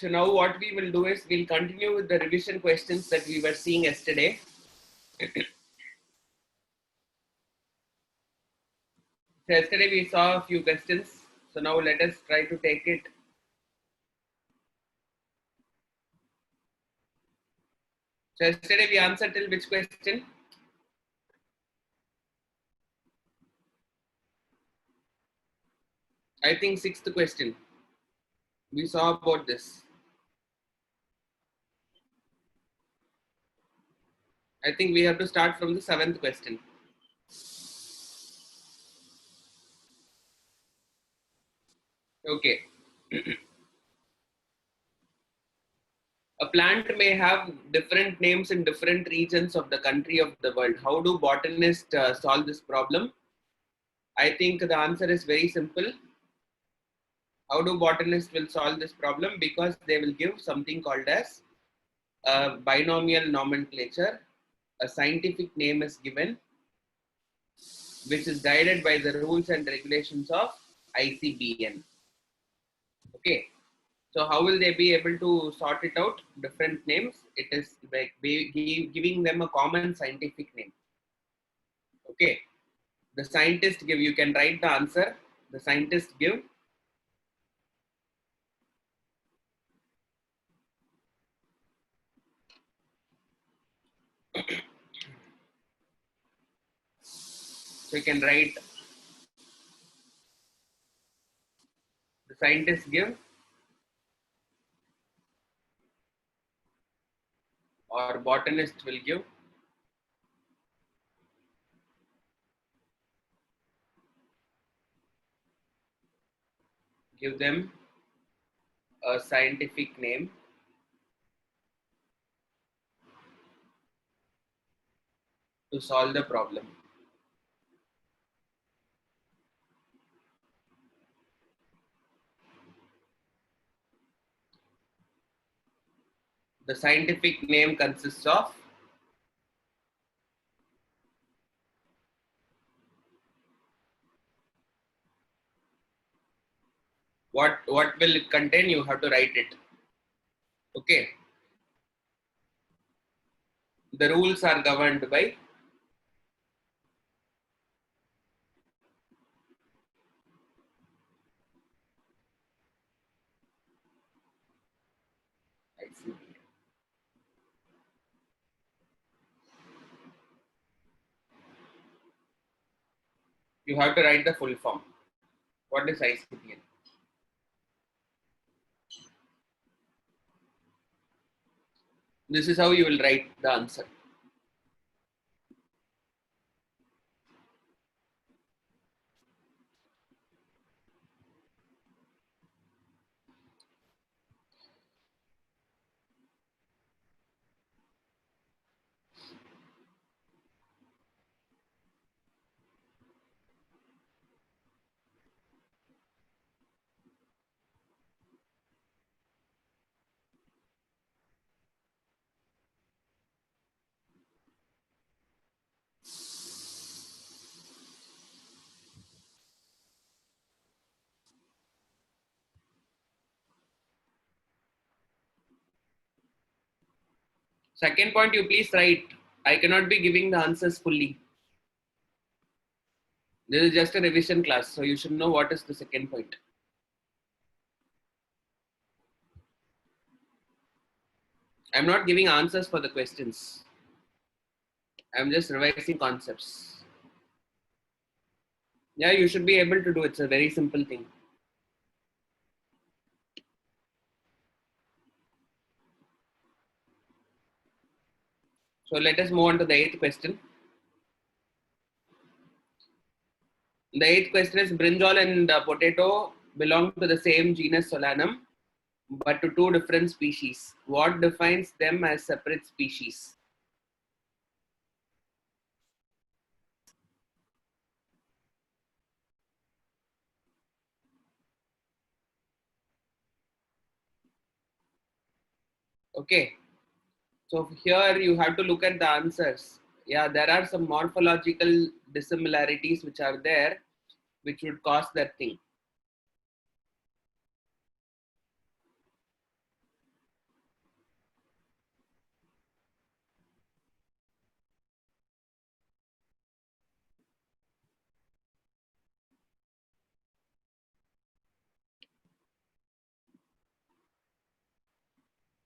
So now what we will do is we'll continue with the revision questions that we were seeing yesterday. So yesterday we saw a few questions. So now let us try to take it. So yesterday we answered till which question? I think sixth question. We saw about this. I think we have to start from the seventh question. Okay. A plant may have different names in different regions of the country of the world. How do botanists solve this problem? I think the answer is very simple. How do botanists will solve this problem? Because they will give something called as a binomial nomenclature. A scientific name is given, which is guided by the rules and regulations of ICBN. Okay. So how will they be able to sort it out? Different names. It is like giving them a common scientific name. Okay. The scientist give, you can write the answer. The scientist give so you can write the scientist give or botanist will give them a scientific name to solve the problem. The scientific name consists of what will it contain? You have to write it. Okay. The rules are governed by ICBN. You have to write the full form. What is ICBN? This is how you will write the answer. Second point, you please write. I cannot be giving the answers fully. This is just a revision class, so you should know what is the second point. I'm not giving answers for the questions. I'm just revising concepts. Yeah, you should be able to do it. It's a very simple thing. So let us move on to the eighth question. The eighth question is brinjal and potato belong to the same genus Solanum, but to two different species. What defines them as separate species? Okay. So here you have to look at the answers. Yeah, there are some morphological dissimilarities which are there, which would cause that thing.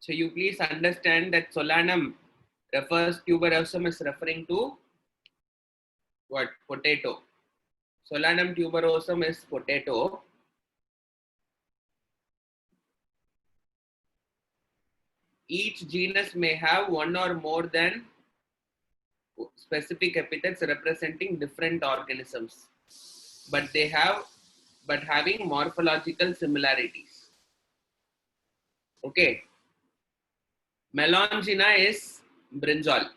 So you please understand that solanum refers, tuberosum is referring to what? Potato. Solanum tuberosum is potato. Each genus may have one or more than specific epithets representing different organisms, but having morphological similarities. Okay. Melongena is brinjal.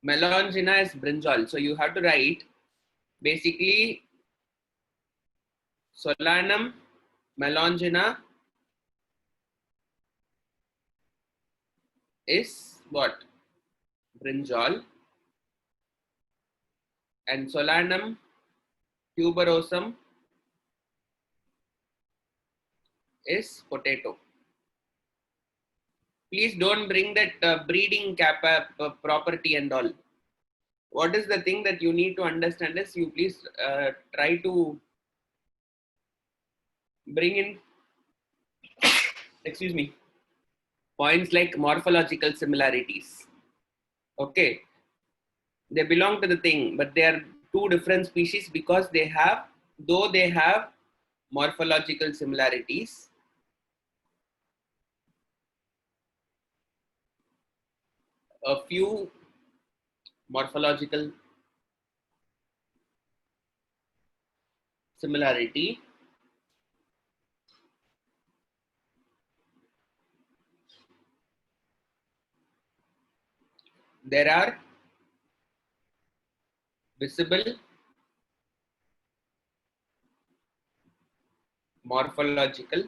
Melongena is brinjal. So you have to write basically Solanum melongena is what? Brinjal. And Solanum tuberosum is potato. Please don't bring that breeding property and all. What is the thing that you need to understand is you please try to bring in, excuse me, points like morphological similarities. Okay. They belong to the thing, but they are two different species because though they have morphological similarities, a few morphological similarity, there are visible morphological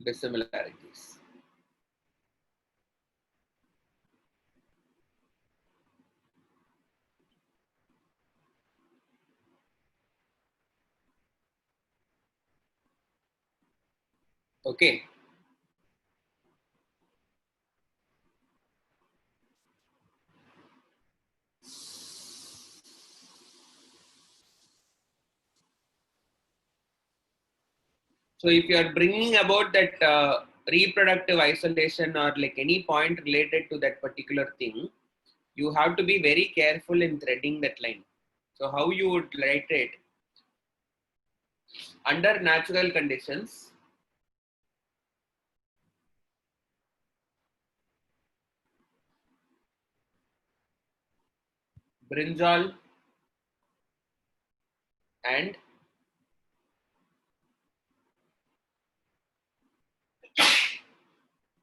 dissimilarities. Okay. So if you are bringing about that reproductive isolation or like any point related to that particular thing, you have to be very careful in threading that line. So how you would write it? Under natural conditions, brinjal and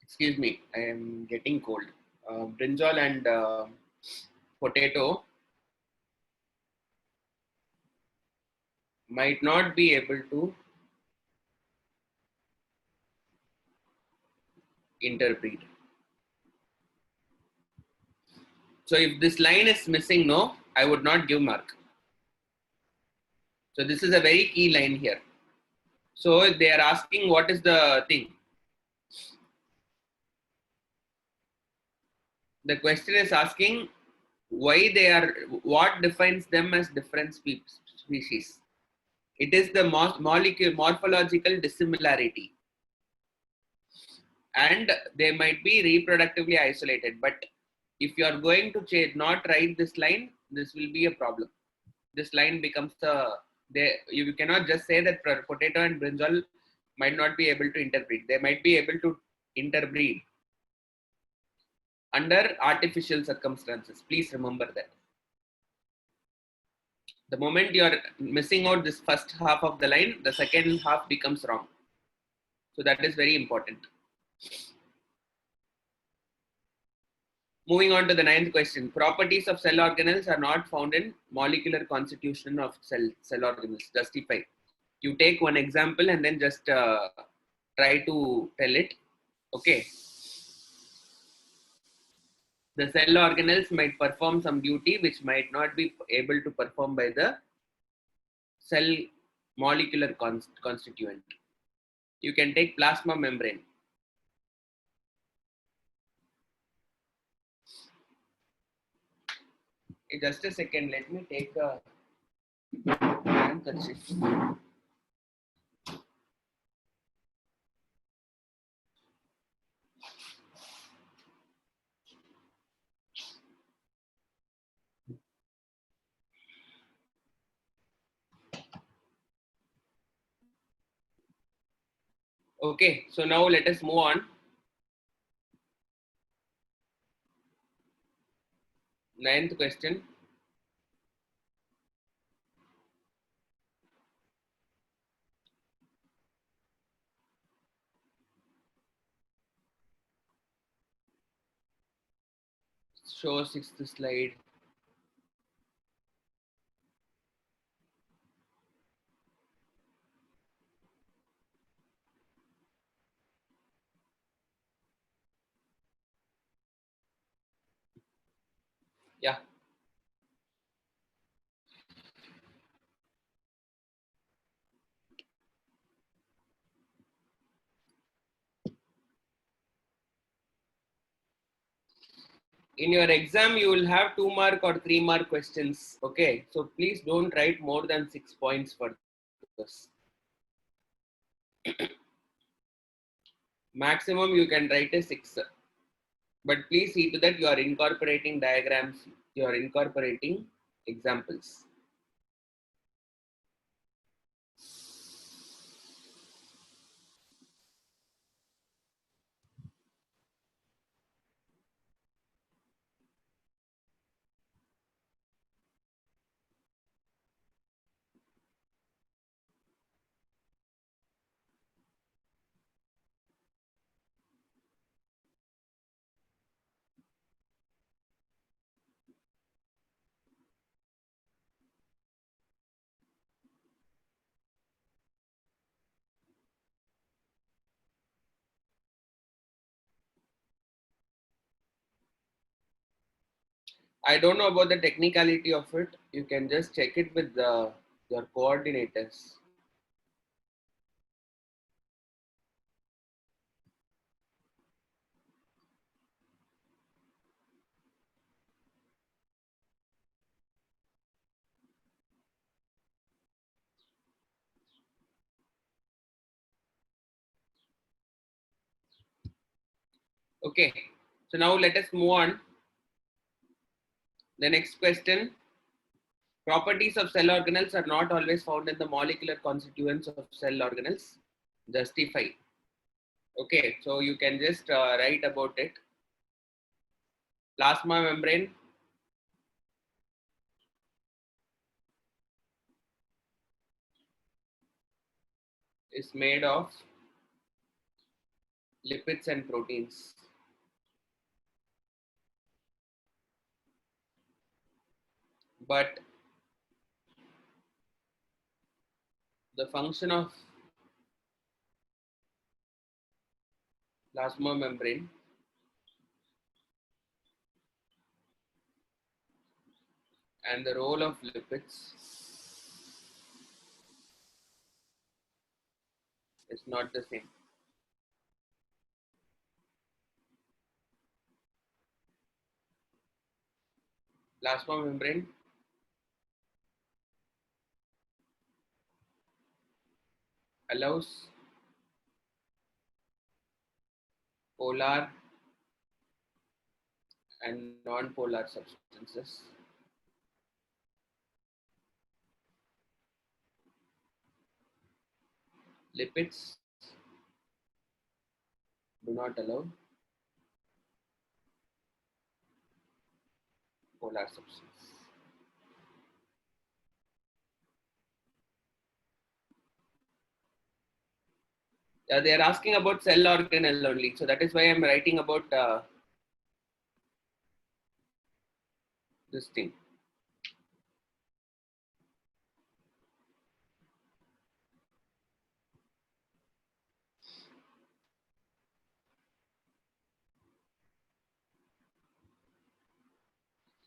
excuse me, I am getting cold. Brinjal and potato might not be able to interbreed. So if this line is missing, no, I would not give mark. So this is a very key line here. So they are asking what is the thing. The question is asking why they are, what defines them as different species. It is the morphological dissimilarity. And they might be reproductively isolated. But if you are going to not write this line, this will be a problem. This line becomes you cannot just say that potato and brinjal might not be able to interbreed. They might be able to interbreed under artificial circumstances. Please remember that. The moment you are missing out this first half of the line, the second half becomes wrong. So that is very important. Moving on to the ninth question. Properties of cell organelles are not found in molecular constitution of cell organelles. Justify. You take one example and then just try to tell it. Okay. The cell organelles might perform some duty which might not be able to perform by the cell molecular constituent. You can take plasma membrane. Just a second, let me take a handkerchief. Okay, so now let us move on. Ninth question. Show sixth slide. Yeah. In your exam, you will have 2 mark or 3 mark questions. Okay, so please don't write more than 6 points for this. Maximum you can write a 6. But please see to that you are incorporating diagrams, you are incorporating examples. I don't know about the technicality of it. You can just check it with your coordinators. Okay, so now let us move on. The next question. Properties of cell organelles are not always found in the molecular constituents of cell organelles. Justify. Okay, so you can just write about it. Plasma membrane is made of lipids and proteins. But the function of plasma membrane and the role of lipids is not the same. Plasma membrane allows polar and non-polar substances lipids do not allow polar substance. Yeah, they are asking about cell organelle only, so that is why I am writing about this thing.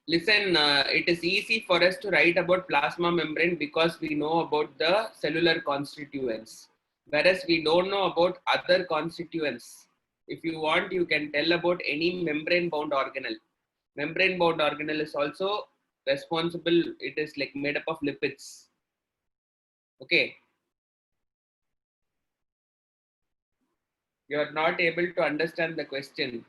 Listen, it is easy for us to write about plasma membrane because we know about the cellular constituents, whereas we don't know about other constituents. If you want, you can tell about any membrane bound organelle. Membrane bound organelle is also responsible, it is like made up of lipids. Okay, you are not able to understand the question.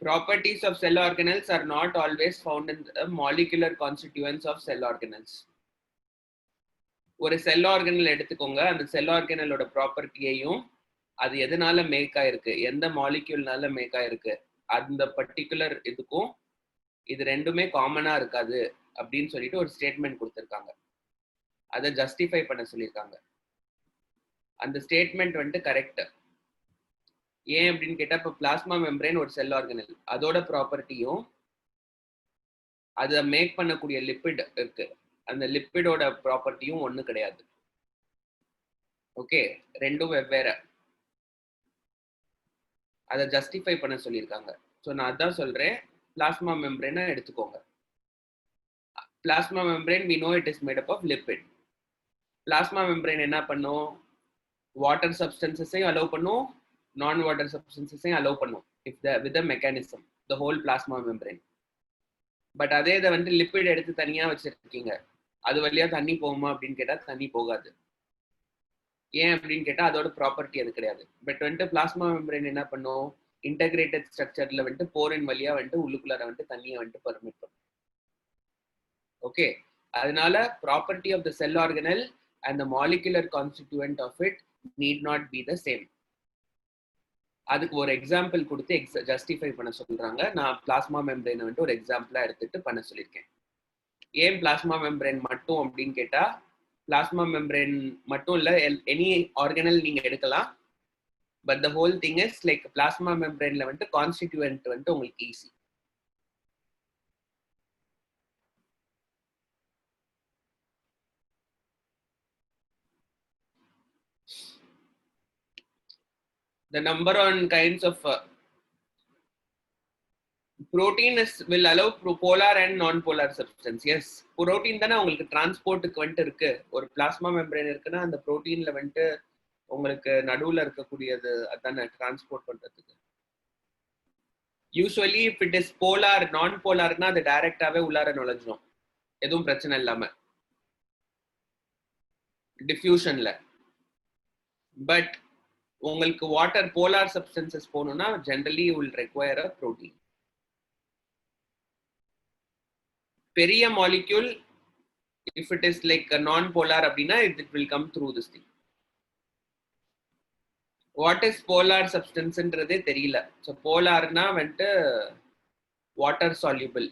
Properties of cell organelles are not always found in the molecular constituents of cell organelles. ஒரு செல் organelle எடுத்துக்கோங்க, அந்த செல் ஆர்கனலோட ப்ராப்பர்ட்டியையும் அது எதனால make ஆயிருக்கு, எந்த மாலிக்யூல்னால make ஆயிருக்கு, அந்த particular இதுக்கும் இது ரெண்டுமே காமனா இருக்காது அப்படின்னு சொல்லிட்டு ஒரு ஸ்டேட்மெண்ட் கொடுத்துருக்காங்க. அதை ஜஸ்டிஃபை பண்ண சொல்லியிருக்காங்க. அந்த ஸ்டேட்மெண்ட் வந்துட்டு கரெக்ட். ஏன் அப்படின்னு கேட்டா, இப்போ பிளாஸ்மா மெம்பரேன் ஒரு செல் ஆர்கனல், அதோட ப்ராப்பர்ட்டியும் அதை மேக் பண்ணக்கூடிய லிப்பிட் இருக்கு, அந்த லிப்பிடோட ப்ராப்பர்ட்டியும் ஒண்ணு கிடையாது. ஓகே, ரெண்டும் வெவ்வேறு. அதை ஜஸ்டிஃபை பண்ண சொல்லியிருக்காங்க. ஸோ நான் அதான் சொல்றேன், பிளாஸ்மா மெம்பரேனை எடுத்துக்கோங்க. Plasma membrane we know it is made up of lipid. Plasma membrane என்ன பண்ணும், வாட்டர் சப்ஸ்டன்சஸையும் அலோவ் பண்ணும், நான் வாட்டர் சப்ஸ்டன்சஸையும் அலோவ் பண்ணும் with the mechanism, the whole plasma membrane. But அதே இதை வந்து லிப்பிட் எடுத்து தனியா வச்சிருக்கீங்க, அது வழியா தண்ணி போகுமா அப்படின்னு கேட்டா தண்ணி போகாது. ஏன் அப்படின்னு கேட்டா அதோட ப்ராப்பர்ட்டி அது கிடையாது. பட் வந்துட்டு பிளாஸ்மா மெம்பரேன் என்ன பண்ணும், இன்டகிரேட்டட் ஸ்ட்ரக்சர்ல வந்துட்டு போரின் வழியா வந்துட்டு உள்ளுக்குள்ளார வந்துட்டு தண்ணியை வந்துட்டு பர்மிட் பண்ணும். ஓகே, அதனால property of the cell organelle and the molecular constituent of it need not be the same. அதுக்கு ஒரு எக்ஸாம்பிள் கொடுத்து ஜஸ்டிஃபை பண்ண சொல்றாங்க. நான் பிளாஸ்மா மெம்பரேனை வந்துட்டு ஒரு எக்ஸாம்பிளா எடுத்துட்டு பண்ண சொல்லியிருக்கேன். ஏன் பிளாஸ்மா மெம்பரேன் மட்டும் அப்படின்னு கேட்டா, பிளாஸ்மா மெம்பரேன் மட்டும் இல்ல, எனி ஆர்கனல் நீங்க எடுக்கலாம். But the whole thing is like plasma மெம்பரேன்ல வந்துட்டு கான்ஸ்டிடியூவன்ட் வந்துட்டு உங்களுக்கு easy. The number on kinds of protein will allow polar and non-polar substance. Yes, protein தானே உங்களுக்கு டிரான்ஸ்போர்ட்டுக்கு வந்துட்டு இருக்கு. ஒரு பிளாஸ்மா மெம்பரேன் இருக்குன்னா அந்த புரோட்டீன்ல வந்துட்டு உங்களுக்கு நடுவுல இருக்கக்கூடியது அதானே டிரான்ஸ்போர்ட் பண்றதுக்கு. Usually if it is polar, non போலார்னா அது டைரக்டாவே உள்ளார நுழைஞ்சிடும், எதுவும் பிரச்சனை இல்லாம டிஃப்யூஷன்ல. பட் உங்களுக்கு வாட்டர் போலார் சப்ஸ்டன்சஸ் போகணும்னா generally you will require a protein. பெரிய molecule if it is like non polar அப்படின்னா it will come through this thing. What is polar சப்ஸ்டன்ஸ்ன்றதே தெரியல. ஸோ போலார்னா வந்துட்டு வாட்டர் சால்யூபிள்,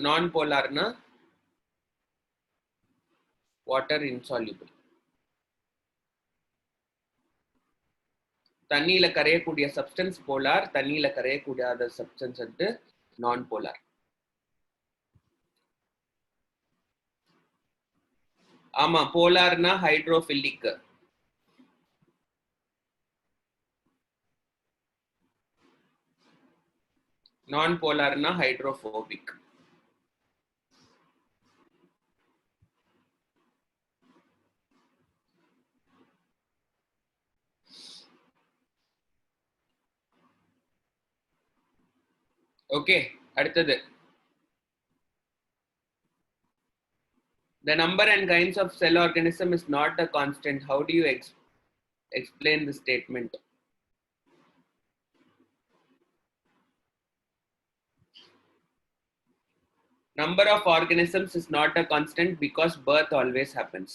நான் போலார்னா வாட்டர் இன்சால்யூபிள். தண்ணியில கரையக்கூடிய substance polar, தண்ணியில கரையக்கூடிய substance வந்துட்டு நான் போலார். ஆமா, போலார்னா ஹைட்ரோஃபிலிக், நான் போலார்னா ஹைட்ரோஃபோபிக். ஓகே, அடுத்தது. The number and kinds of cell organism is not a constant. How do you explain the statement? Number of organisms is not a constant because birth always happens.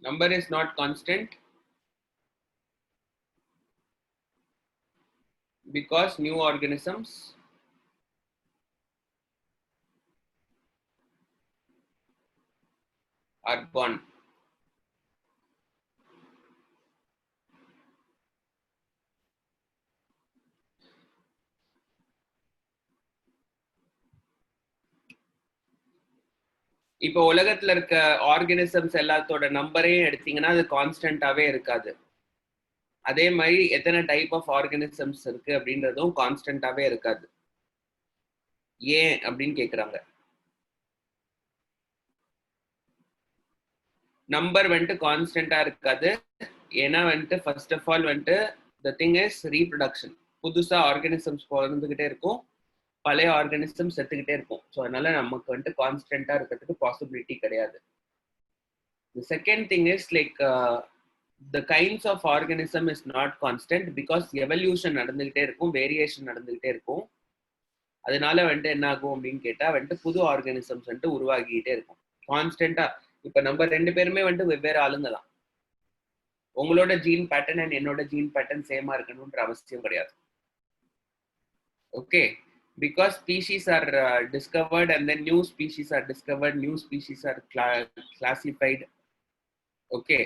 Number is not constant because new organisms are born. இப்போ உலகத்துல இருக்க organisms எல்லாத்தோட நம்பரையும் எடுத்தீங்கன்னா அது கான்ஸ்டன்டாவே இருக்காது. அதே மாதிரி எத்தனை டைப் ஆஃப் ஆர்கானிசம்ஸ் இருக்கு அப்படின்றதும் கான்ஸ்டன்டாவே இருக்காது. ஏன் அப்படின்னு கேக்குறாங்க. நம்பர் வந்துட்டு கான்ஸ்டன்டா இருக்காது. ஏன்னா வந்துட்டு ஃபர்ஸ்ட் ஆஃப் ஆல் வந்துட்டு த திங் இஸ் ரீப்ரொடக்ஷன். புதுசா ஆர்கானிசம்ஸ் பிறந்துகிட்டே இருக்கும், பழைய ஆர்கானிசம் செத்துக்கிட்டே இருக்கும். ஸோ அதனால நமக்கு வந்துட்டு கான்ஸ்டன்டா இருக்கிறதுக்கு பாசிபிலிட்டி கிடையாது. The second thing is like the kinds of organism is not constant because evolution நடந்துகிட்டே இருக்கும், வேரியேஷன் நடந்துகிட்டே இருக்கும். அதனால வந்துட்டு என்ன ஆகும் அப்படின்னு கேட்டா வந்துட்டு புது ஆர்கானிசம்ஸ் வந்துட்டு உருவாகிட்டே இருக்கும் கான்ஸ்டன்டா. இப்ப நம்ம ரெண்டு பேருமே வந்துட்டு வெவ்வேறு ஆளுங்க தான். உங்களோட ஜீன் பேட்டர்ன் அண்ட் என்னோட ஜீன் பேட்டர்ன் சேமா இருக்கணும்ன்ற அவசியம் கிடையாது. Okay, because species are discovered and then new species are discovered, new species are classified. Okay,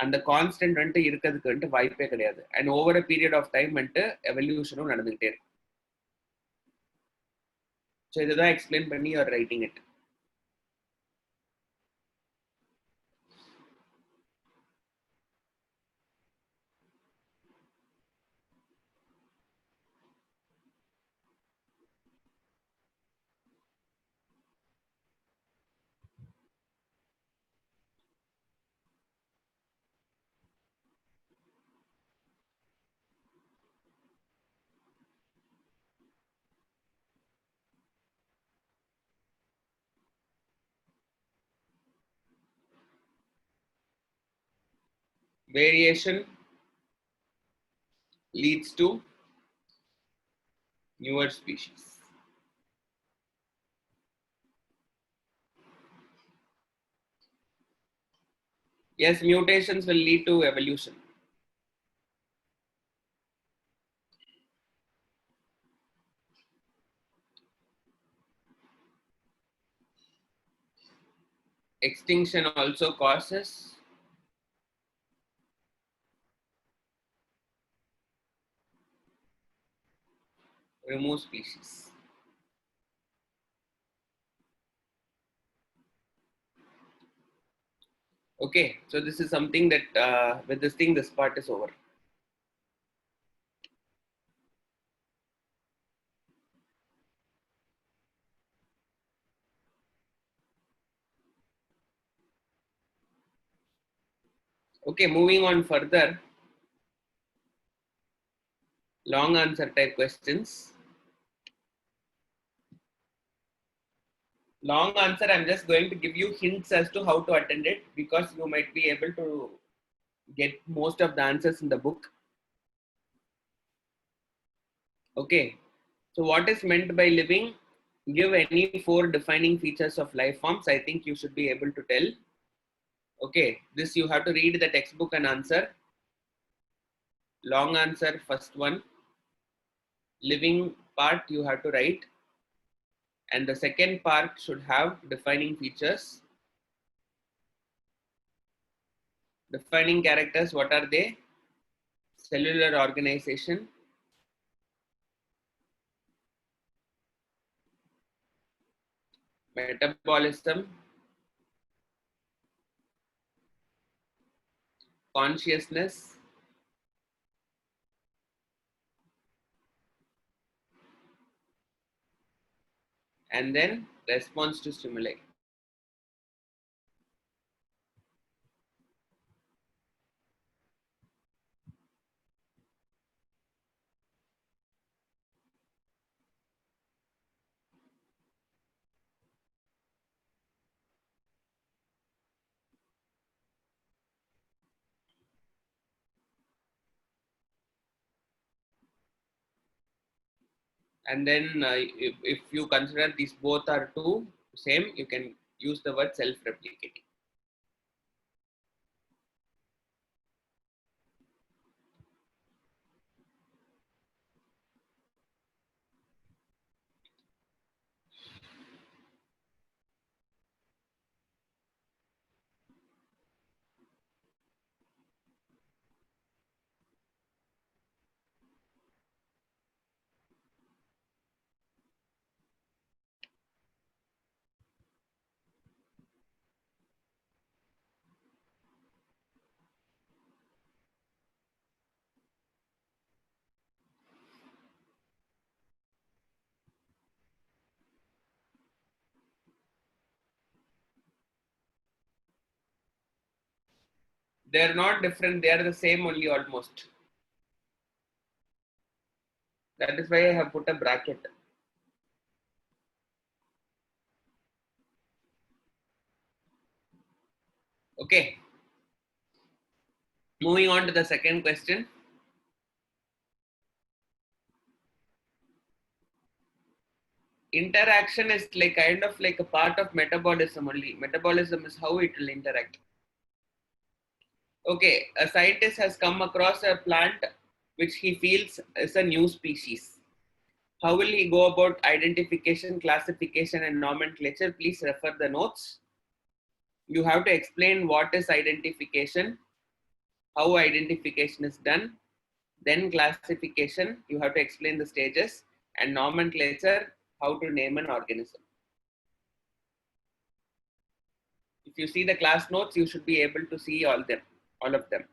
அந்த கான்ஸ்டன்ட் வந்துட்டு இருக்கிறதுக்கு வந்துட்டு வாய்ப்பே கிடையாது. And over a period of time வந்துட்டு எவல்யூஷனும் நடந்துகிட்டே இருக்கும். ஸோ இதுதான் எக்ஸ்பிளைன் பண்ணி you are writing it. Variation leads to newer species. Yes, mutations will lead to evolution. Extinction also causes remove species. Okay, so this is something that with this thing, this part is over. Okay, moving on further. Long answer type questions. Long answer, I'm just going to give you hints as to how to attend it because you might be able to get most of the answers in the book. Okay, so what is meant by living? Give any 4 defining features of life forms. I think you should be able to tell. Okay, this you have to read the textbook and answer. Long answer, first one. Living part you have to write. And the second part should have defining features. Defining characters, what are they? Cellular organization, metabolism, consciousness, and then response to stimuli. And then if you consider these both are two same, you can use the word self-replicating. They're not different. They are the same only almost. That is why I have put a bracket. Okay. Moving on to the second question. Interaction is like kind of like a part of metabolism only. Metabolism is how it will interact. Okay, a scientist has come across a plant which he feels is a new species. How will he go about identification, classification, and nomenclature? Please refer the notes. You have to explain what is identification, how identification is done, then classification, you have to explain the stages, and nomenclature, how to name an organism. If you see the class notes, you should be able to see all of them.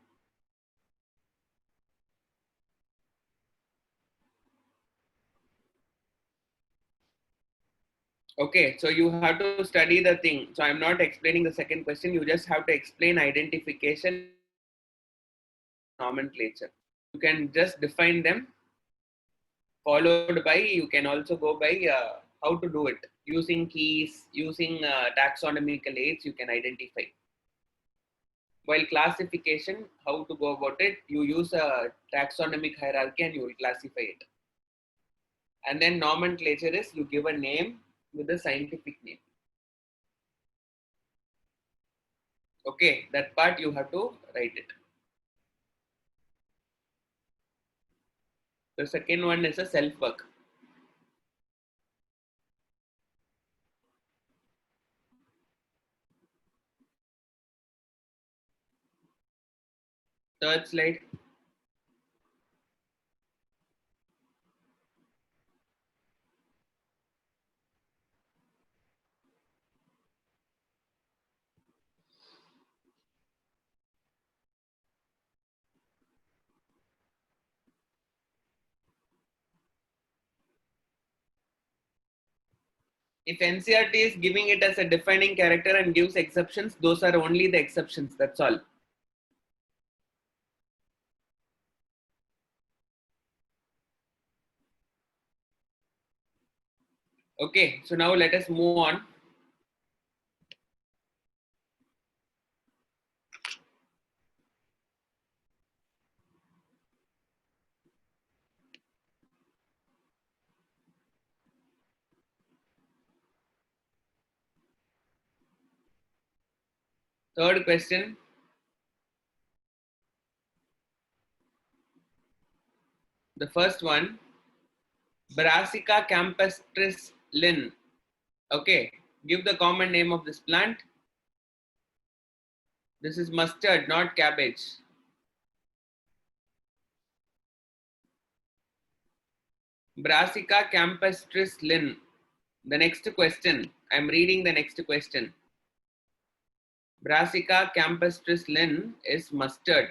Okay, so you have to study the thing. So I'm not explaining the second question. You just have to explain identification, nomenclature. You can just define them, followed by, you can also go by how to do it. Using keys, using taxonomical aids, you can identify. While classification, how to go about it, you use a taxonomic hierarchy and you will classify it. And then nomenclature is you give a name with a scientific name. Okay, that part you have to write it. The second one is a self work. Third slide. If NCRT is giving it as a defining character and gives exceptions, those are only the exceptions. That's all. Okay, so now let us move on. Third question. The first one, Brassica campestris Linn. Okay, give the common name of this plant. This is mustard, not cabbage. Brassica campestris Linn. The next question, I'm reading the next question. Brassica campestris Linn is mustard.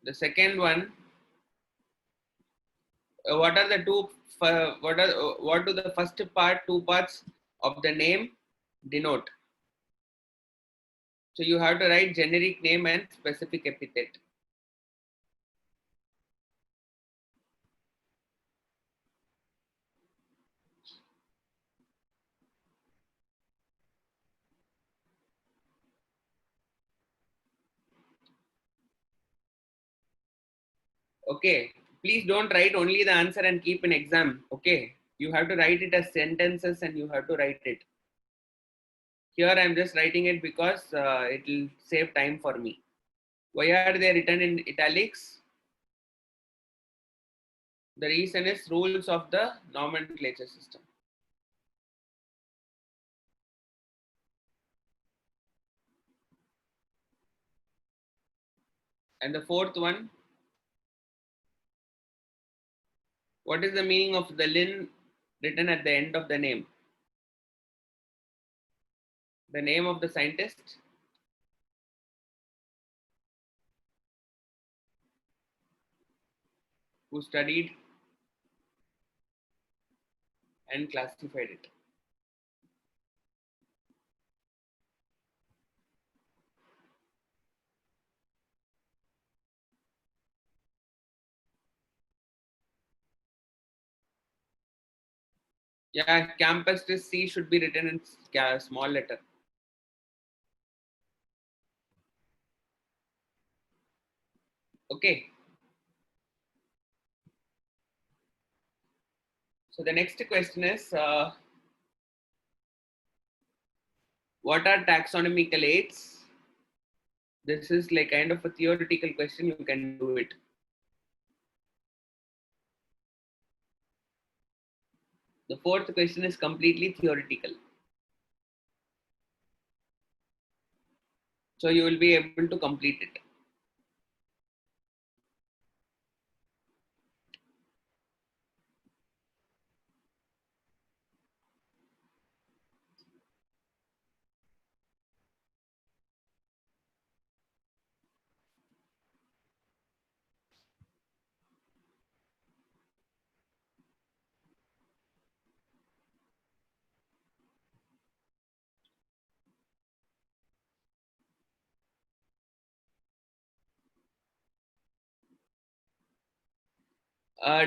The second one, what are the two? What do the first part, two parts of the name denote? So you have to write generic name and specific epithet. Okay, please don't write only the answer and keep an exam. Okay, you have to write it as sentences and you have to write it. Here I'm just writing it because it will save time for me. Why are they written in italics? The reason is rules of the nomenclature system. And the fourth one, what is the meaning of the Linn written at the end of the name? The name of the scientist who studied and classified it. Yeah, campus C should be written in small letter. Okay. So the next question is, what are taxonomical aids? This is like kind of a theoretical question. You can do it. The fourth question is completely theoretical. So you will be able to complete it.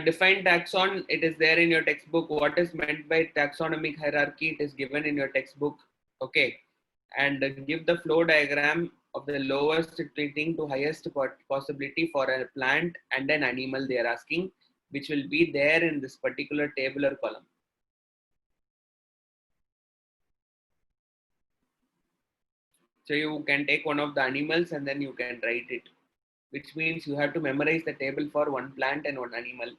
Define taxon, it is there in your textbook. What is meant by taxonomic hierarchy, it is given in your textbook. Okay. And give the flow diagram of the lowest thing to highest possibility for a plant and an animal they are asking, which will be there in this particular tabular column. So you can take one of the animals and then you can write it, which means you have to memorize the table for one plant and one animal.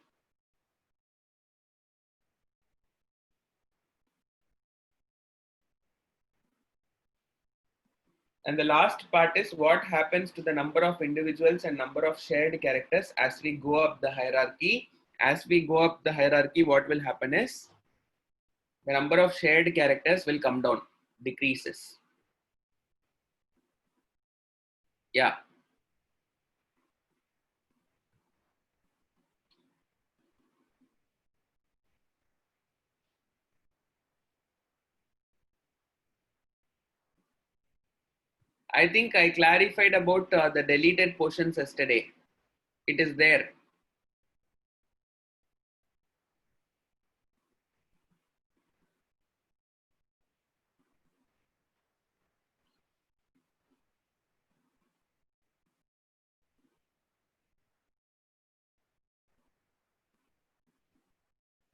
And the last part is what happens to the number of individuals and number of shared characters as we go up the hierarchy. As we go up the hierarchy, what will happen is the number of shared characters will come down, decreases. Yeah. I think I clarified about the deleted portions yesterday. It is there.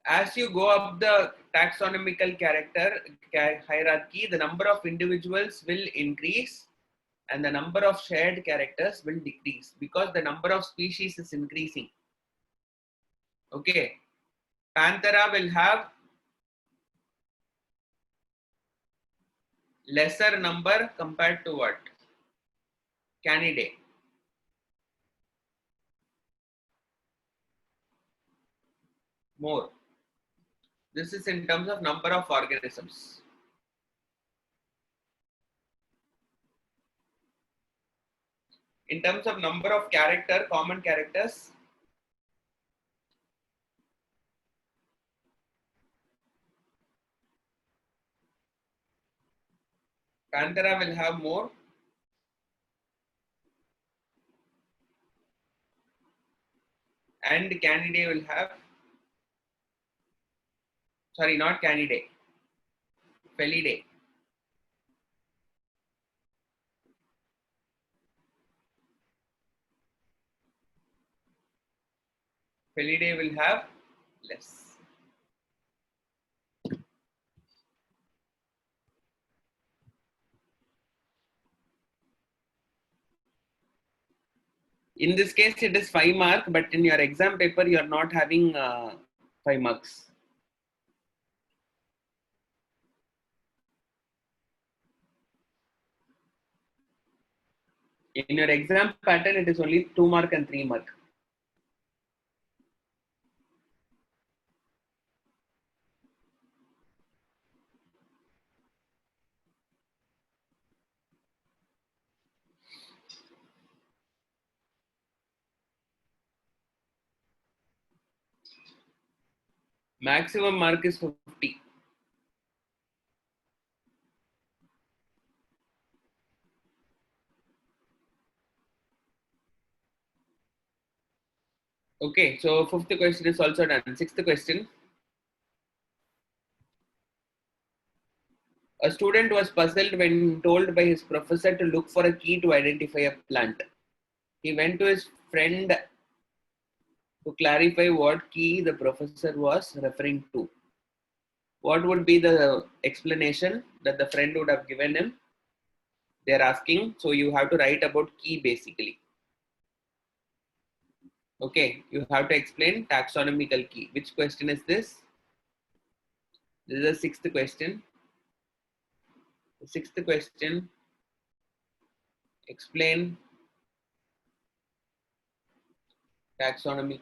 As you go up the taxonomical character hierarchy, the number of individuals will increase and the number of shared characters will decrease because the number of species is increasing. Okay. Panthera will have lesser number compared to what? Canidae. More. This is in terms of number of organisms. In terms of number of common characters, Panthera will have more and Canidae will have, sorry, not Canidae, Felidae. Felidae will have less. In this case, it is 5 mark, but in your exam paper, you are not having 5 marks. In your exam pattern, it is only 2 mark and 3 mark. Maximum mark is 50. Okay, so fifth question is also done. Sixth question. A student was puzzled when told by his professor to look for a key to identify a plant. He went to his friend to clarify what key the professor was referring to. What would be the explanation that the friend would have given him? They're asking, so you have to write about key basically. Okay, you have to explain taxonomical key. Which question is this? This is the sixth question. The sixth question, explain taxonomy.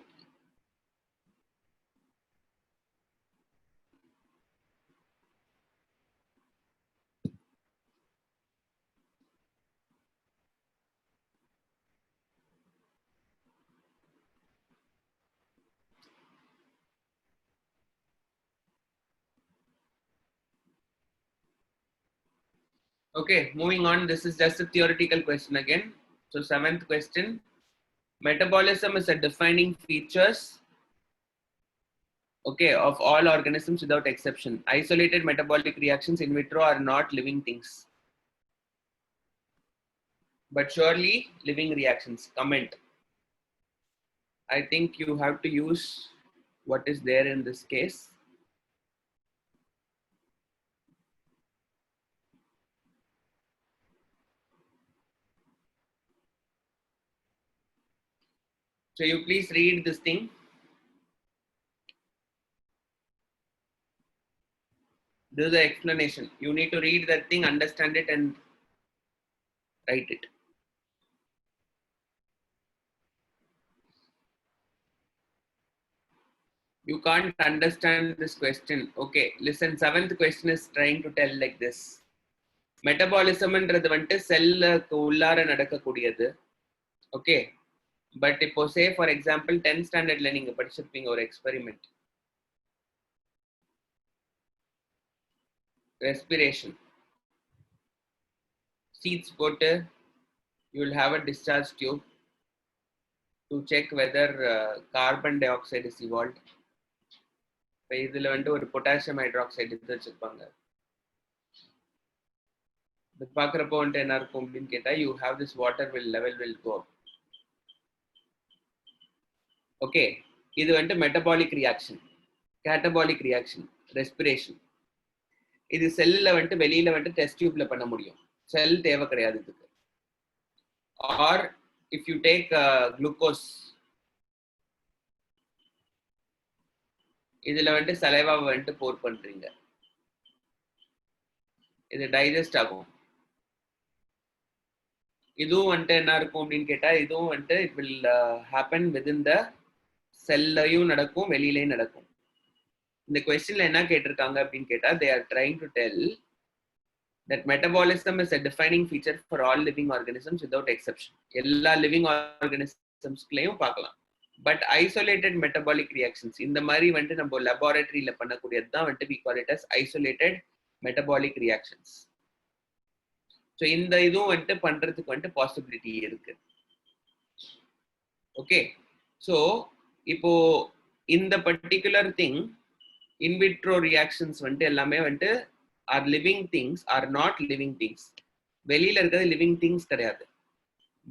Okay, moving on. This is just a theoretical question again. So seventh question, metabolism is a defining features, okay, of all organisms without exception. Isolated metabolic reactions in vitro are not living things, but surely living reactions. Comment. I think you have to use what is there in this case. So you please read this thing. This is the explanation. You need to read that thing, understand it, and write it. You can't understand this question. Okay, listen. Seventh question is trying to tell like this. மெட்டபாலிசம்ன்றது வந்துட்டு செல்லுக்கு உள்ளார நடக்கக்கூடியது. Okay, but இப்போ say for example 10th ஸ்டாண்டர்ட்ல நீங்க படிச்சிருப்பீங்க ஒரு experiment, respiration. Seeds போட்டு you will have a discharge tube to check whether carbon dioxide is evolved. இப்போ இதுல வந்துட்டு ஒரு பொட்டாசியம் ஹைட்ராக்சைடு எடுத்து வச்சிருப்பாங்க. இது பார்க்குறப்போ வந்துட்டு என்ன இருக்கும் அப்படின்னு கேட்டா, you have this water level will go up. Okay, இது வந்துட்டு மெட்டபாலிக் ரியாக்ஷன், கேட்டபாலிக் ரியாக்ஷன், ரெஸ்பிரேஷன். இது செல்லில் வந்துட்டு வெளியில வந்துட்டு டெஸ்ட் டியூப்ல பண்ண முடியும், செல் தேவை கிடையாது இதுக்கு. Or if you take glucose, இதுல வந்துட்டு சலைவாவை வந்துட்டு போர் பண்றீங்க, இது டைஜஸ்ட் ஆகும். இதுவும் வந்துட்டு என்ன இருக்கும் அப்படின்னு கேட்டா, இதுவும் வந்துட்டு it will happen within the செல்லையும் நடக்கும், வெளியிலையும் நடக்கும். இந்த கொஸ்டின்ல என்ன கேட்டிருக்காங்க அப்படின்னு கேட்டா, they are trying to tell that metabolism is a defining feature for all living organisms without exception. எல்லா லிவிங் ஆர்கானிசம்ஸ்லயும் பார்க்கலாம். பட் ஐசோலேட்டட் மெட்டபாலிக் ரியாக்ஷன்ஸ் இந்த மாதிரி வந்துட்டு நம்ம லெபார்டரியில பண்ணக்கூடியது தான் வந்துட்டு we call it as isolated metabolic reactions. So இந்த இதுவும் வந்துட்டு பண்றதுக்கு வந்துட்டு பாசிபிலிட்டி இருக்கு. ஓகே, ஸோ இப்போ இந்த பர்டிகுலர் திங் இன்விட்ரோ ரியாக்ஷன்ஸ் வந்துட்டு எல்லாமே வந்துட்டு are living things are not living things. வெளியில இருக்கிறது லிவிங் திங்ஸ் கிடையாது,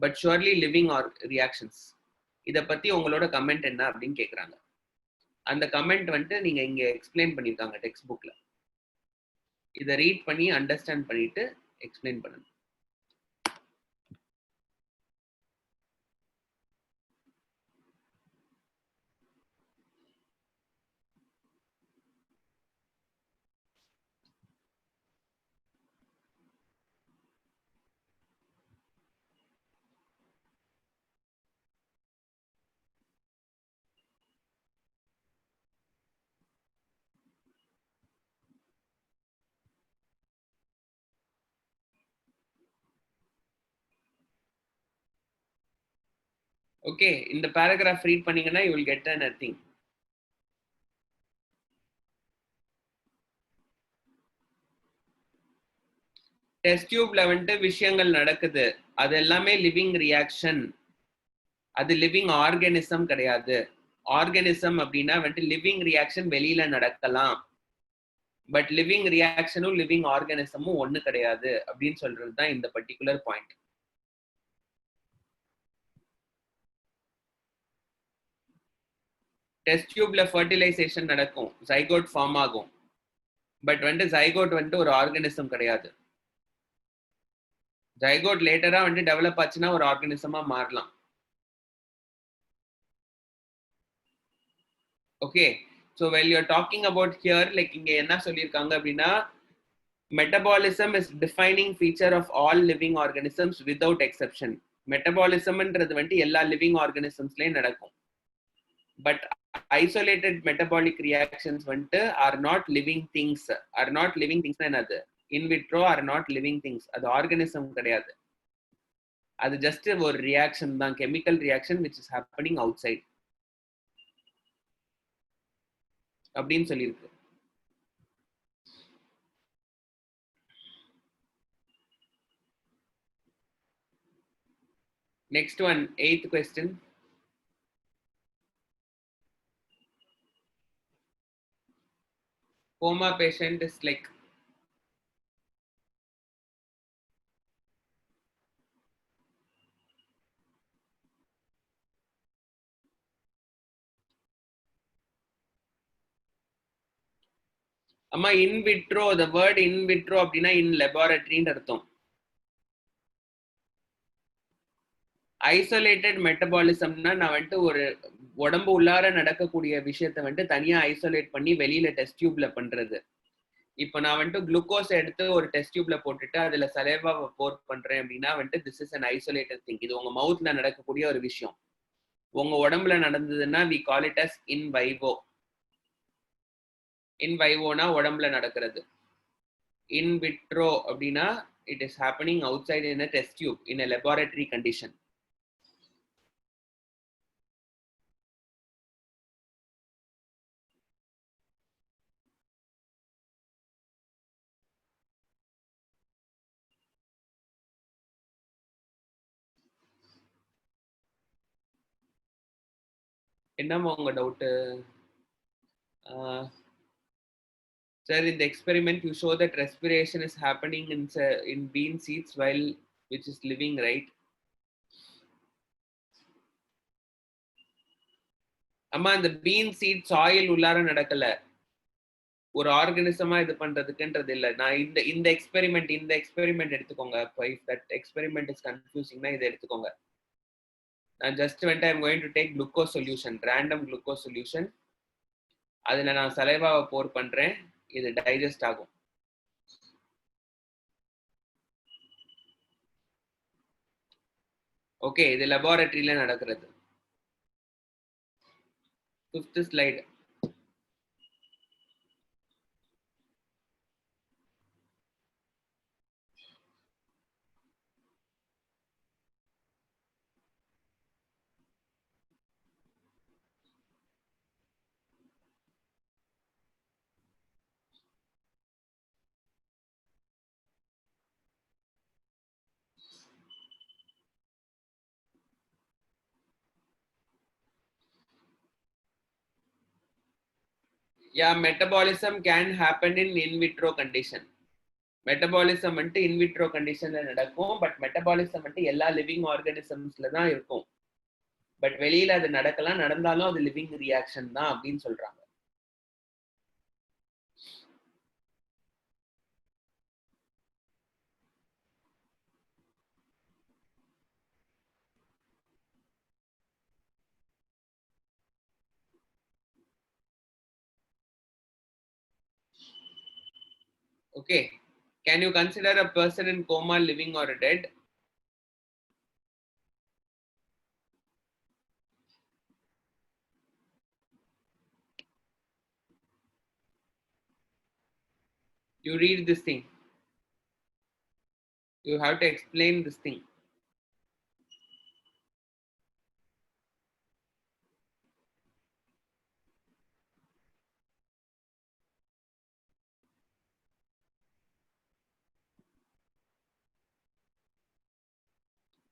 but surely living R reactions. இதை பத்தி உங்களோட கமெண்ட் என்ன அப்படின்னு கேட்குறாங்க. அந்த கமெண்ட் வந்துட்டு நீங்க இங்க எக்ஸ்பிளைன் பண்ணியிருக்காங்க டெக்ஸ்ட் புக்ல. இதை ரீட் பண்ணி அண்டர்ஸ்டாண்ட் பண்ணிட்டு எக்ஸ்பிளைன் பண்ணணும். ஓகே, இந்த பேராகிராஃப் ரீட் பண்ணீங்கன்னா you will get an a thing. Test டியூப்ல வந்துட்டு விஷயங்கள் நடக்குது, அது எல்லாமே லிவிங் ரியாக்ஷன். அது லிவிங் ஆர்கானிசம் கிடையாது. ஆர்கானிசம் அப்படின்னா வந்துட்டு லிவிங் ரியாக்ஷன் வெளியில நடக்கலாம், பட் லிவிங் ரியாக்ஷனும் லிவிங் ஆர்கானிசமும் ஒண்ணு கிடையாது அப்படின்னு சொல்றது தான் இந்த பர்டிகுலர் பாயிண்ட். டெஸ்ட் டியூப்ல ஃபர்டிலைசேஷன் நடக்கும், ஜைகோட் ஃபார்ம் ஆகும், பட் வந்துட்டு ஜைகோட் வந்துட்டு ஒரு ஆர்கானிசம் கிடையாது. ஜைகோட் லேட்டரா வந்துட்டு டெவலப் ஆச்சுன்னா ஒரு ஆர்கானிசமா மாறலாம். Okay, so well you're talking about here, like இங்க என்ன சொல்லியிருக்காங்க அப்படின்னா, metabolism is defining feature of all living organisms without exception. மெட்டபாலிசம்ன்றது வந்துட்டு எல்லா லிவிங் ஆர்கானிசம்ஸ்லயும் நடக்கும், பட் ஐசோலேட்டட் மெட்டபாலிக் ரியாக்ஷன்ஸ் வந்துட்டு are not living things. Are not living things என்னது? In vitro are not living things. அது ஆர்கானிசம் கிடையாது, அது ஜஸ்ட் ஒரு ரியாக்ஷன் தான், chemical reaction which is happening outside அப்படின்னு சொல்லியிருக்கு. Next one, 8th question. Coma patient is like அம்மா in vitro, the word in vitro அப்படின்னா in laboratory அர்த்தம். ஐசோலேட்டட் மெட்டபாலிசம்னா நான் வந்துட்டு ஒரு உடம்பு உள்ளார நடக்கக்கூடிய விஷயத்தை வந்துட்டு தனியா ஐசோலேட் பண்ணி வெளியில டெஸ்ட் டியூப்ல பண்றது. இப்போ நான் வந்துட்டு குளுக்கோஸ் எடுத்து ஒரு டெஸ்ட் டியூப்ல போட்டுட்டு அதுல சலேவாவை போர் பண்றேன் அப்படின்னா வந்துட்டு this is an isolated thing. இது உங்க மவுத்ல நடக்கக்கூடிய ஒரு விஷயம். உங்க உடம்புல நடந்ததுன்னா we call it as in vivo. In வைவோனா உடம்புல நடக்கிறது. இன் விட்ரோ அப்படின்னா it is happening outside in a test tube in a laboratory condition. என்னம்மா உங்க doubt? Sir, in the experiment you show that respiration is happening in bean seeds while which is living, right? அம்மா இந்த been seat soil உள்ளார நடக்கல, ஒரு ஆர்கானிசமா இது பண்றதுக்குன்றது இல்ல. நான் இந்த எக்ஸ்பெரிமெண்ட் எடுத்துக்கோங்க. if that experiment is confusingனா இதை எடுத்துக்கோங்க. நான் ஜஸ்ட் வந்துட்டு I'm going to take glucose solution, random glucose solution. அதுல நான் சலைவாவை போர் பண்றேன், இது டைஜஸ்ட் ஆகும். ஓகே, இது லெபார்டரியில நடக்கிறது. 5th slide. Yeah, metabolism can happen in vitro condition. Metabolism வந்துட்டு இன்விட்ரோ கண்டிஷன்ல நடக்கும், பட் மெட்டபாலிசம் வந்துட்டு எல்லா லிவிங் ஆர்கானிசம்ஸ்ல தான் இருக்கும். பட் வெளியில அது நடக்கலாம், நடந்தாலும் அது லிவிங் ரியாக்ஷன் தான் அப்படின்னு சொல்றாங்க. Okay, can you consider a person in coma living or dead? You read this thing, you have to explain this thing.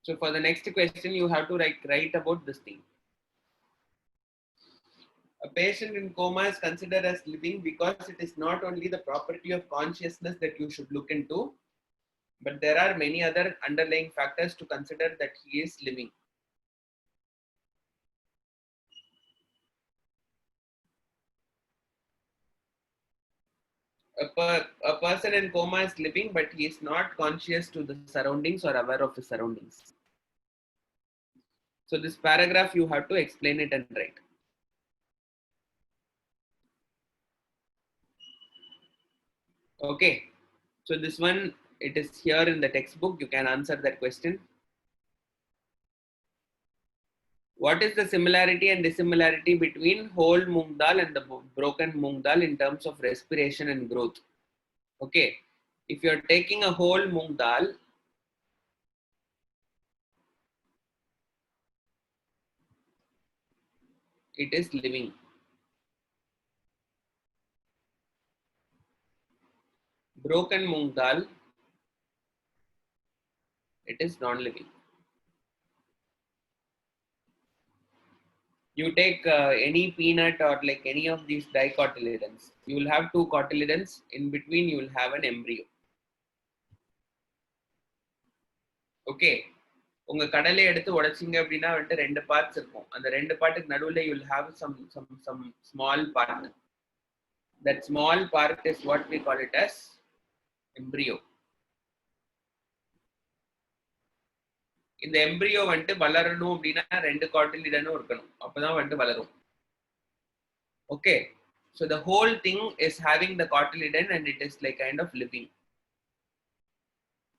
So for the next question, you have to write about this thing. A patient in coma is considered as living because it is not only the property of consciousness that you should look into, but there are many other underlying factors to consider that he is living. A person in coma is living, but he is not conscious to the surroundings or aware of his surroundings. So this paragraph you have to explain it and write. Okay. So this one, it is here in the textbook. You can answer that question. What is the similarity and dissimilarity between whole moong dal and the broken moong dal in terms of respiration and growth? Okay. If you're taking a whole moong dal, it is living. Broken moong dal, it is non-living. You take any peanut or like any of these dicotyledons, you will have two cotyledons. In between, you will have an embryo. Okay. உங்க கடலை எடுத்து உடைச்சிங்க அப்படின்னா வந்துட்டு ரெண்டு parts இருக்கும். அந்த ரெண்டு பார்ட்டுக்கு நடுவுல you will have some small part. That small part is what we call it as embryo. இந்த எம்ப்ரியோ வந்துட்டு வளரணும் அப்படின்னா ரெண்டு காட்டிலிடனும் இருக்கணும், அப்பதான் வந்துட்டு வளரும். Okay, so the whole thing is having the cotyledon and it is like kind of living.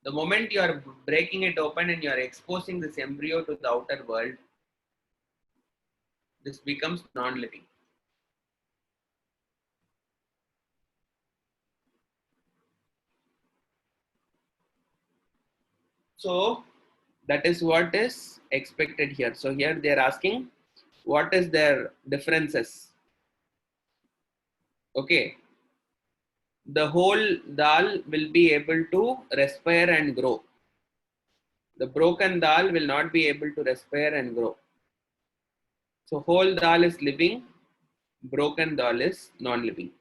The moment you are breaking it open and you are exposing this embryo to the outer world, this becomes non-living. So that is what is expected here. So here they are asking what is their differences. Okay, the whole dal will be able to respire and grow. The broken dal will not be able to respire and grow. So whole dal is living, broken dal is non-living.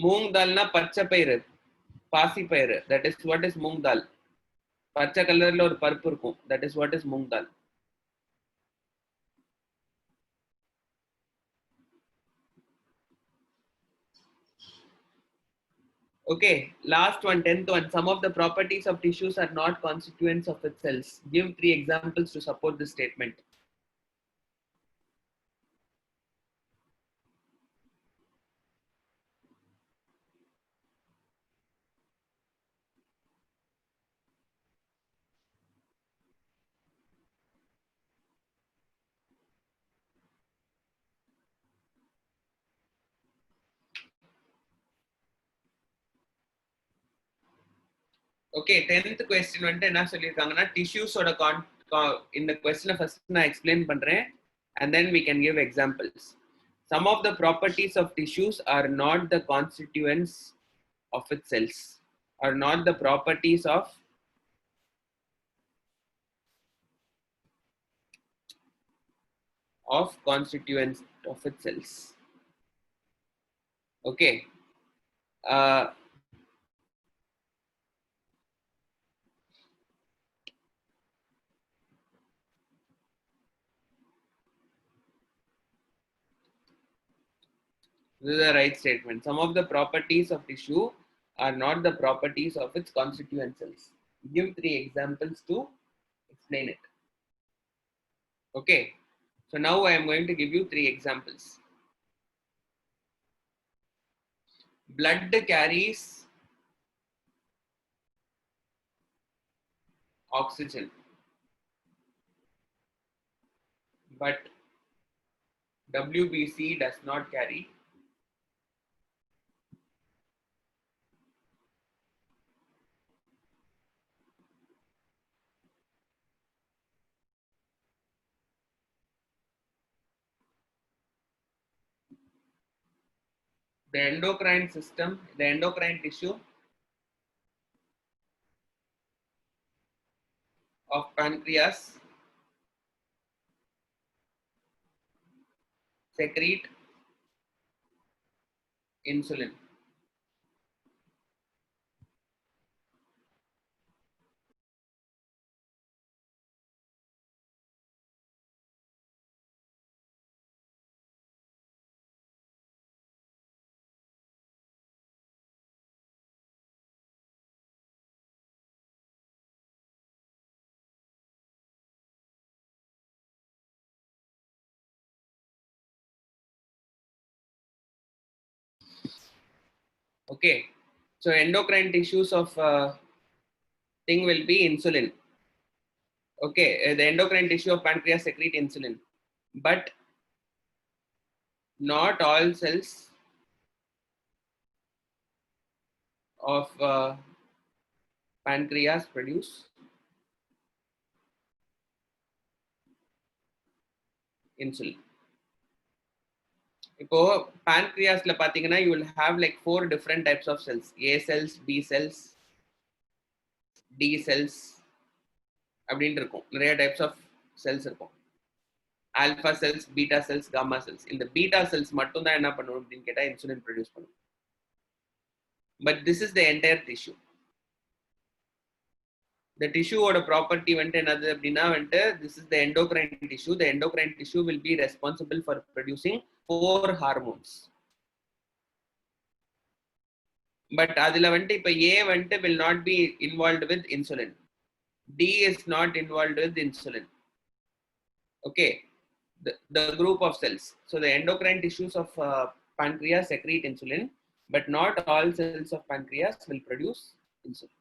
Moong dal na பச்சை பயிறு, பாசி பயிறு, that is what is moong dal. பச்சை கலர்ல ஒரு பருப்பு இருக்கும், that is what is moong dal. Okay, last one, 10th one. Some of the properties of tissues are not constituents of its cells. Give 3 examples to support this statement. Okay, 10th question வந்து என்ன சொல்லிருக்காங்கன்னா tissues ஓட இந்த question first நான் explain பண்றேன் and then we can give examples. Some of the properties of tissues are not the constituents of its cells, are not the properties of constituents of its cells. Okay. This is the right statement. Some of the properties of tissue are not the properties of its constituent cells. Give 3 examples to explain it. Okay. So now I am going to give you 3 examples. Blood carries oxygen, but WBC does not carry The endocrine system, the endocrine tissue of pancreas secrete insulin. Okay, so endocrine tissues of thing will be insulin. Okay, the endocrine tissue of pancreas secrete insulin, but not all cells of pancreas produce insulin. இப்போ pancreasல பாத்தீங்கன்னா you will have like 4 different types of cells: A cells, B cells, D cells அப்படின்னு இருக்கும். நிறைய types of cells இருக்கும். Alpha cells, beta cells, gamma cells. இந்த beta cells மட்டும் தான் என்ன பண்ணும் அப்படின்னு கேட்டா இன்சுலின் ப்ரொடியூஸ் பண்ணும். But this is the entire tissue. The tissue property என்னது அப்படின்னா this is the endocrine tissue. The endocrine tissue will be responsible for producing 4 hormones. But அதுல இப்ப A will not be involved with insulin. D is not involved with insulin. Okay, the group of cells. So the endocrine tissues of pancreas secrete insulin, but not all cells of pancreas will produce insulin.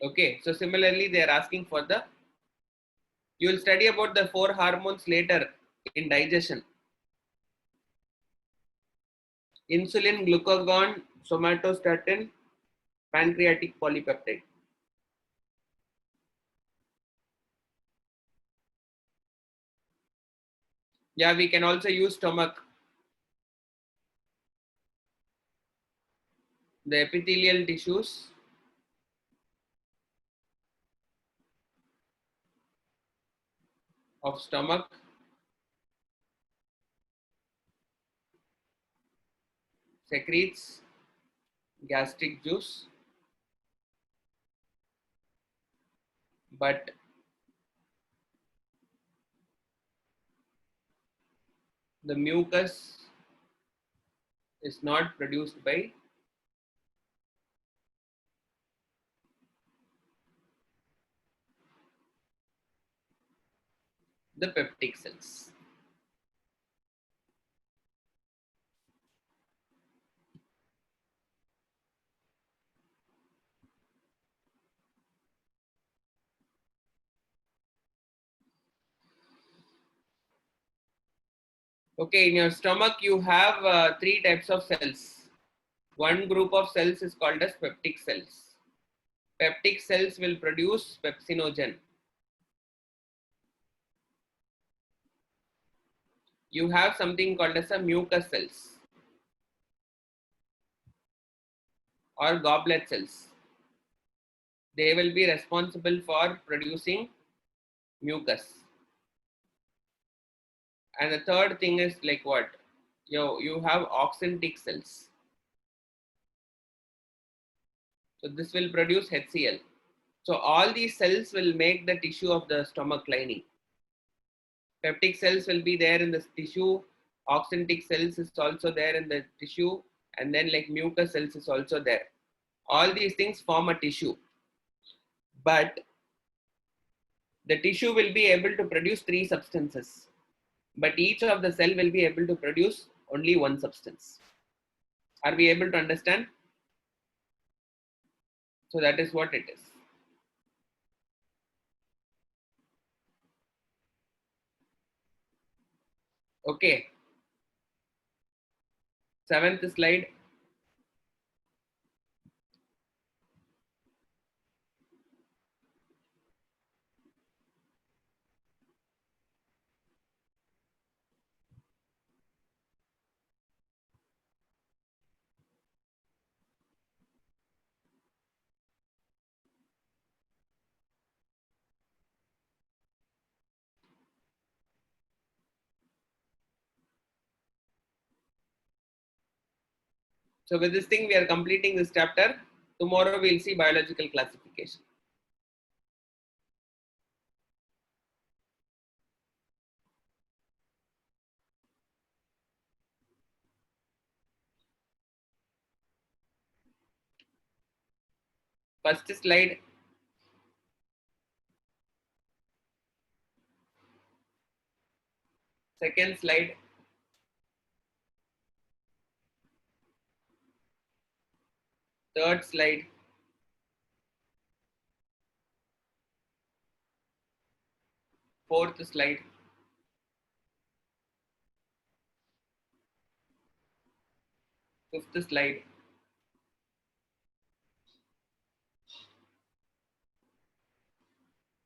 Okay, so similarly they are asking for the, you will study about the 4 hormones later in digestion: insulin, glucagon, somatostatin, pancreatic polypeptide. Yeah, we can also use stomach. The epithelial tissues of stomach secretes gastric juice, but the mucus is not produced by the peptic cells. Okay, in your stomach you have 3 types of cells. One group of cells is called as peptic cells. Peptic cells will produce pepsinogen. You have something called as a mucus cells or goblet cells. They will be responsible for producing mucus. And the third thing is like what? You have oxyntic cells. So this will produce HCl. So all these cells will make the tissue of the stomach lining. Peptic cells will be there in the tissue. Oxyntic cells is also there in the tissue. And then like mucus cells is also there. All these things form a tissue. But the tissue will be able to produce 3 substances. But each of the cell will be able to produce only 1 substance. Are we able to understand? So that is what it is. Okay. Seventh slide. So with this thing, we are completing this chapter. Tomorrow we'll see biological classification. First slide. Second slide. Third slide. Fourth slide. Fifth slide.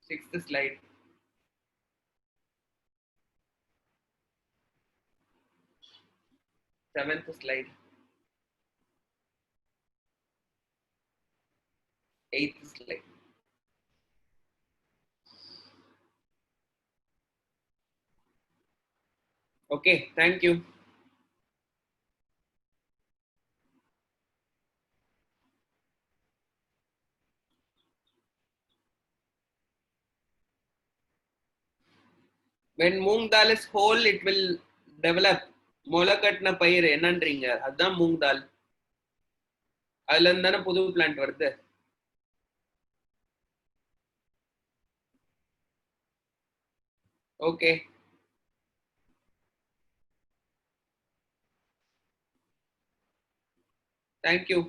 Sixth slide. Seventh slide. Eighth slide. Okay, thank you. When moong dal is whole, it will develop. முளைக்கட்டின பயிர் என்னன்றீங்க? அதுதான் மூங் தால். அதுல இருந்து தானே புது plant வருது. Okay. Thank you.